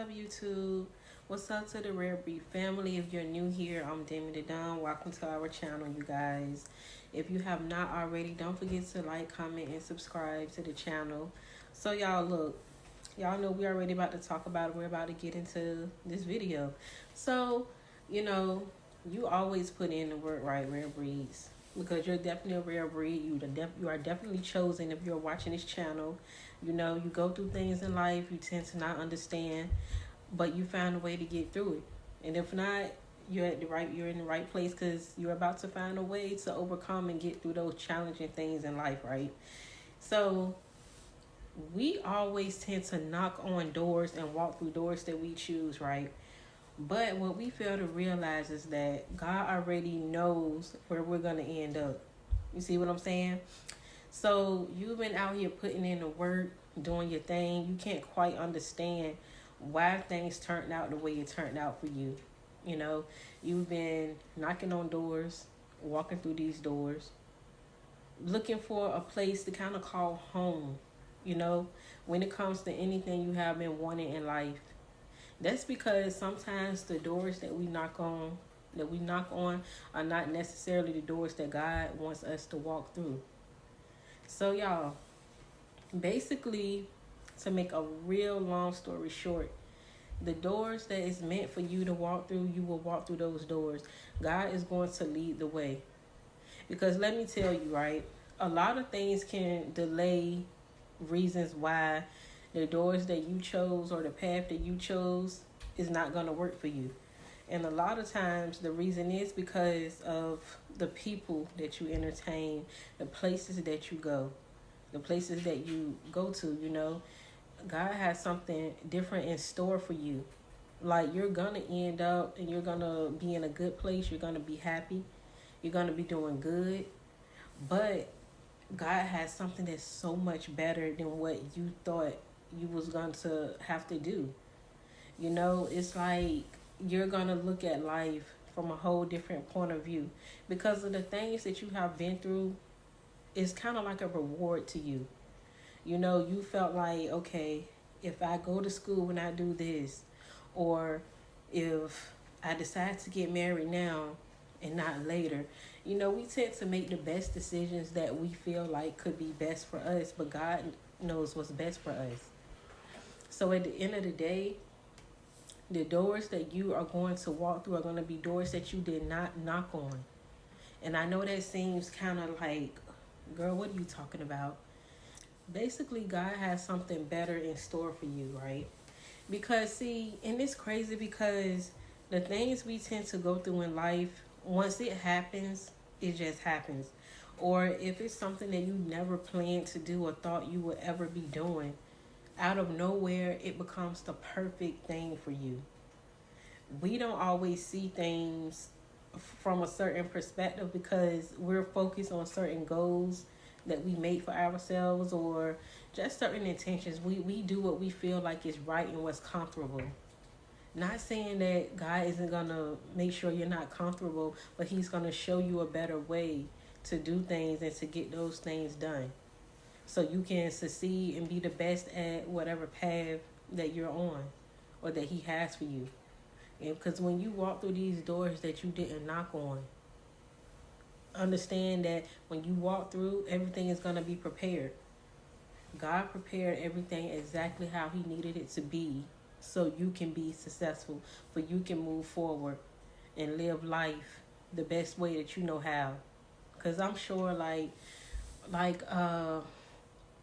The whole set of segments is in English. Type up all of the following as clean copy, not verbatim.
up, YouTube? What's up to the Rare Breed family? If you're new here, I'm Demi the Don. Welcome to our channel, you guys. If you have not already, don't forget to like, comment, and subscribe to the channel. So, y'all, look, y'all know we're already about to talk about it. We're about to get into this video. So, you know, you always put in the word right, Rare Breeds. Because you're definitely a rare breed. You are definitely chosen if you're watching this channel. You know, you go through things in life you tend to not understand, but you found a way to get through it. And if not, you're in the right place because you're about to find a way to overcome and get through those challenging things in life, right? So we always tend to knock on doors and walk through doors that we choose, right? But what we fail to realize is that God already knows where we're going to end up. You see what I'm saying? So you've been out here putting in the work, doing your thing. You can't quite understand why things turned out the way it turned out for you. You know, you've been knocking on doors, walking through these doors, looking for a place to kind of call home, you know, when it comes to anything you have been wanting in life. That's because sometimes the doors that we knock on are not necessarily the doors that God wants us to walk through. So y'all, basically, to make a real long story short, the doors that is meant for you to walk through, you will walk through those doors. God is going to lead the way. Because let me tell you, right, a lot of things can delay reasons why the doors that you chose or the path that you chose is not going to work for you. And a lot of times the reason is because of the people that you entertain, the places that you go, the places that you go to, you know. God has something different in store for you. Like you're going to end up and you're going to be in a good place. You're going to be happy. You're going to be doing good. But God has something that's so much better than what you thought you was going to have to do. You know, it's like you're going to look at life from a whole different point of view because of the things that you have been through. It's kind of like a reward to you. You know, you felt like, okay, if I go to school and I do this, or if I decide to get married now and not later, you know, we tend to make the best decisions that we feel like could be best for us, but God knows what's best for us. So at the end of the day, the doors that you are going to walk through are going to be doors that you did not knock on. And I know that seems kind of like, girl, what are you talking about? Basically, God has something better in store for you, right? Because, see, and it's crazy because the things we tend to go through in life, once it happens, it just happens. Or if it's something that you never planned to do or thought you would ever be doing, out of nowhere, it becomes the perfect thing for you. We don't always see things from a certain perspective because we're focused on certain goals that we make for ourselves or just certain intentions. We do what we feel like is right and what's comfortable. Not saying that God isn't going to make sure you're not comfortable, but he's going to show you a better way to do things and to get those things done. So you can succeed and be the best at whatever path that you're on or that he has for you. And because when you walk through these doors that you didn't knock on, understand that when you walk through, everything is going to be prepared. God prepared everything exactly how he needed it to be so you can be successful, so you can move forward and live life the best way that you know how. Because I'm sure like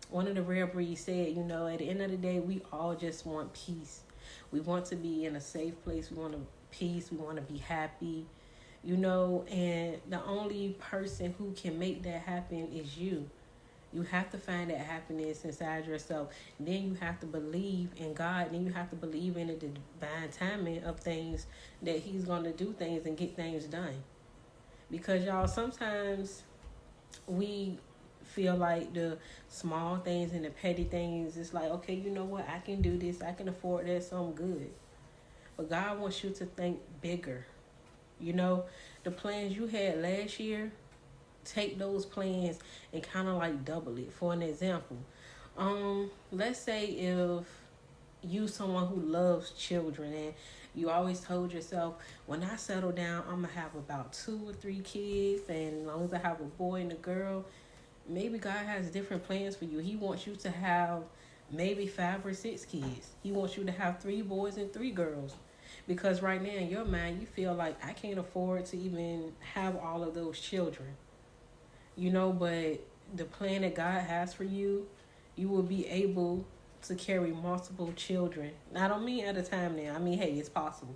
one of the rare breeds said, you know, at the end of the day, we all just want peace. We want to be in a safe place. We want peace. We want to be happy, you know, and the only person who can make that happen is you. You have to find that happiness inside yourself. Then you have to believe in God. Then you have to believe in the divine timing of things that he's going to do things and get things done. Because, y'all, sometimes we feel like the small things and the petty things, it's like, okay, you know what, I can do this, I can afford that, so I'm good. But God wants you to think bigger. You know, the plans you had last year, take those plans and kind of like double it. For an example, let's say if you someone who loves children, and you always told yourself, when I settle down, I'm gonna have about 2 or 3 kids, and as long as I have a boy and a girl, maybe God has different plans for you. He wants you to have maybe 5 or 6 kids. He wants you to have 3 boys and 3 girls. Because right now in your mind, you feel like I can't afford to even have all of those children. But the plan that God has for you, you will be able to carry multiple children. I don't mean at a time now. I mean, hey, it's possible.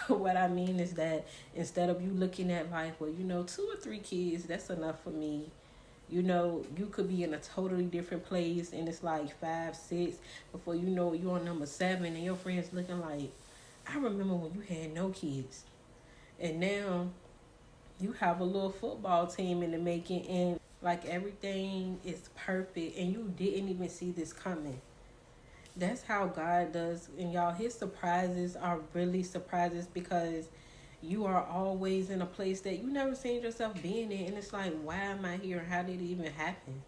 But what I mean is that instead of you looking at life, well, 2 or 3 kids, that's enough for me. You could be in a totally different place and it's like 5, 6. Before you know it, you're on number 7 and your friends looking like, I remember when you had no kids. And now you have a little football team in the making and like everything is perfect and you didn't even see this coming. That's how God does. And y'all, his surprises are really surprises because you are always in a place that you never seen yourself being in. And it's like, why am I here? How did it even happen?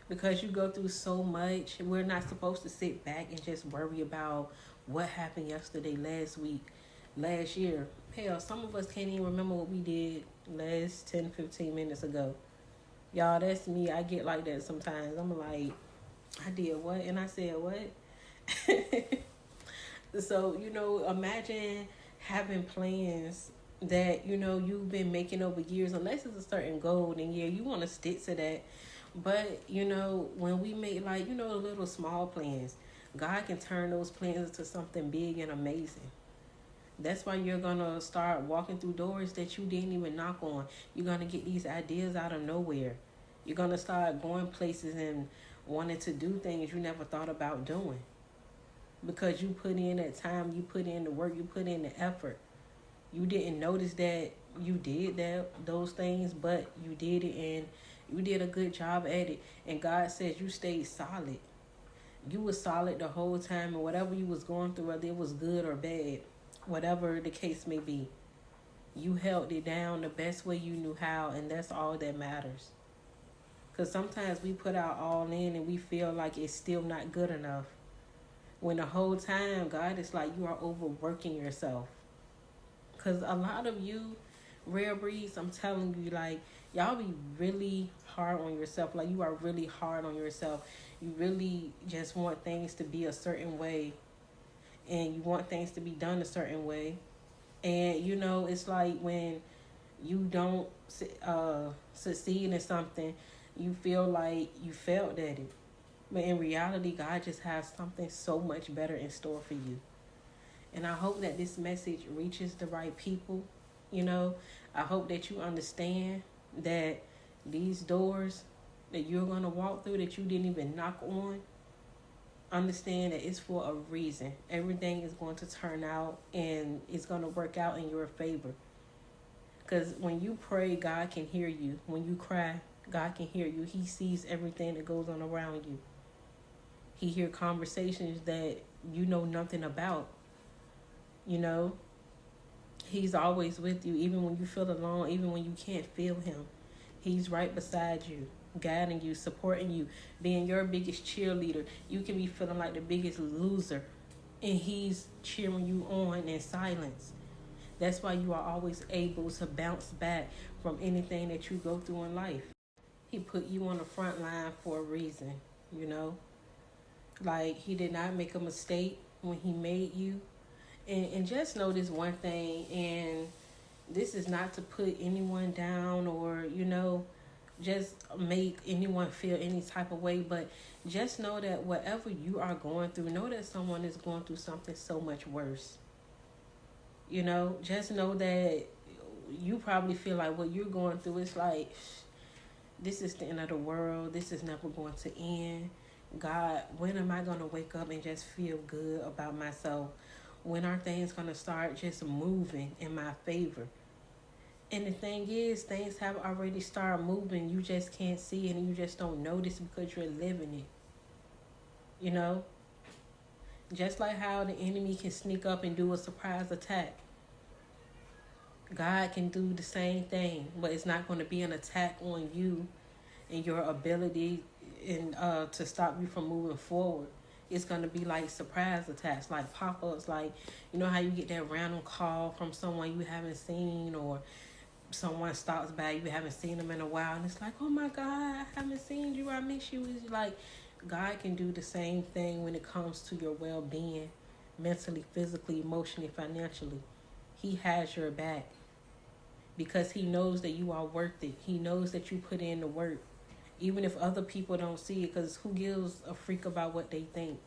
Because you go through so much. We're not supposed to sit back and just worry about what happened yesterday, last week, last year. Hell, some of us can't even remember what we did last 10, 15 minutes ago. Y'all, that's me. I get like that sometimes. I'm like, I did what? And I said what? So, imagine having plans that, you've been making over years, unless it's a certain goal, then yeah, you want to stick to that. But, when we make like, the little small plans, God can turn those plans into something big and amazing. That's why you're going to start walking through doors that you didn't even knock on. You're going to get these ideas out of nowhere. You're going to start going places and wanting to do things you never thought about doing. Because you put in that time, you put in the work, you put in the effort. You didn't notice that you did those things, but you did it and you did a good job at it. And God says you stayed solid. You was solid the whole time, and whatever you was going through, whether it was good or bad, whatever the case may be, you held it down the best way you knew how, and that's all that matters. Because sometimes we put our all in and we feel like it's still not good enough. When the whole time, God is like, you are overworking yourself. Because a lot of you, rare breeds, I'm telling you, like, y'all be really hard on yourself. Like, you are really hard on yourself. You really just want things to be a certain way. And you want things to be done a certain way. And, it's like when you don't succeed in something, you feel like you failed at it. But in reality, God just has something so much better in store for you. And I hope that this message reaches the right people. I hope that you understand that these doors that you're going to walk through that you didn't even knock on, understand that it's for a reason. Everything is going to turn out and it's going to work out in your favor. Because when you pray, God can hear you. When you cry, God can hear you. He sees everything that goes on around you. He hears conversations that you know nothing about. He's always with you, even when you feel alone, even when you can't feel him. He's right beside you, guiding you, supporting you, being your biggest cheerleader. You can be feeling like the biggest loser, and he's cheering you on in silence. That's why you are always able to bounce back from anything that you go through in life. He put you on the front line for a reason, Like, he did not make a mistake when he made you. And just know this one thing, and this is not to put anyone down or, just make anyone feel any type of way, but just know that whatever you are going through, know that someone is going through something so much worse. Just know that you probably feel like what you're going through is like, this is the end of the world. This is never going to end. God, when am I going to wake up and just feel good about myself? When are things going to start just moving in my favor? And the thing is, things have already started moving. You just can't see it and you just don't notice because you're living it. Just like how the enemy can sneak up and do a surprise attack. God can do the same thing, but it's not going to be an attack on you and your ability and to stop you from moving forward. it's gonna be like surprise attacks, like pop-ups, like you know how you get that random call from someone you haven't seen, or someone stops by, you haven't seen them in a while, and it's like, oh my God, I haven't seen you, I miss you. It's like God can do the same thing when it comes to your well-being, mentally, physically, emotionally, financially. He has your back because he knows that you are worth it. He knows that you put in the work, even if other people don't see it, because who gives a freak about what they think?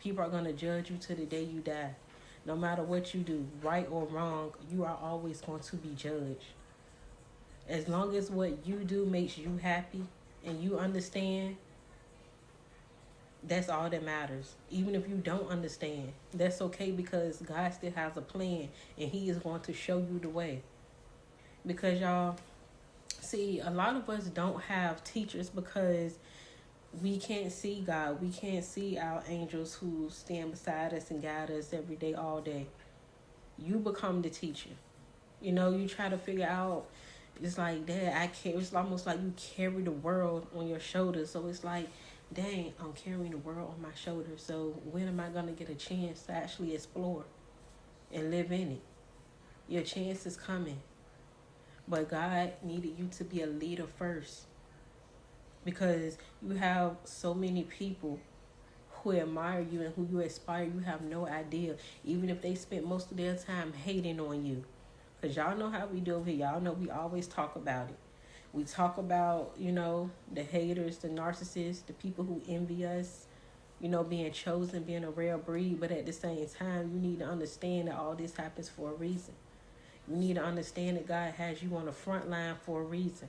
People are going to judge you to the day you die. No matter what you do, right or wrong, you are always going to be judged. As long as what you do makes you happy and you understand, that's all that matters. Even if you don't understand, that's okay, because God still has a plan and he is going to show you the way. Because y'all, see, a lot of us don't have teachers because we can't see God. We can't see our angels who stand beside us and guide us every day, all day. You become the teacher. You know, you try to figure out, it's like, Dad, I can't. It's almost like you carry the world on your shoulders. So it's like, dang, I'm carrying the world on my shoulders. So when am I going to get a chance to actually explore and live in it? Your chance is coming. But God needed you to be a leader first, because you have so many people who admire you and who you aspire. You have no idea, even if they spent most of their time hating on you. Because y'all know how we do over here. Y'all know we always talk about it. We talk about, you know, the haters, the narcissists, the people who envy us, you know, being chosen, being a rare breed. But at the same time, you need to understand that all this happens for a reason. You need to understand that God has you on the front line for a reason.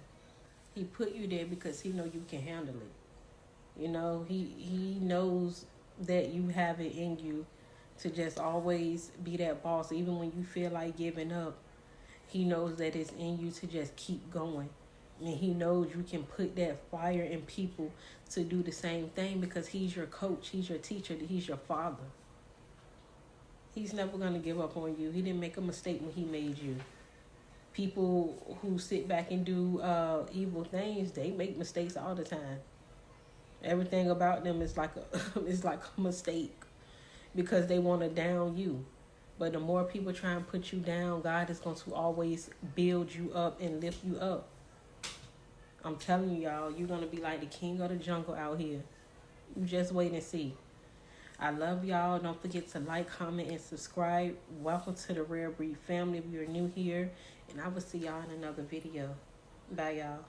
He put you there because he know you can handle it. You know, he knows that you have it in you to just always be that boss. Even when you feel like giving up, he knows that it's in you to just keep going. And he knows you can put that fire in people to do the same thing, because he's your coach, he's your teacher, he's your father. He's never going to give up on you. He didn't make a mistake when he made you. People who sit back and do evil things, they make mistakes all the time. Everything about them is like a is like a mistake, because they want to down you. But the more people try and put you down, God is going to always build you up and lift you up. I'm telling you, y'all, you're going to be like the king of the jungle out here. You just wait and see. I love y'all. Don't forget to like, comment, and subscribe. Welcome to the Rare Breed family if you're new here. And I will see y'all in another video. Bye, y'all.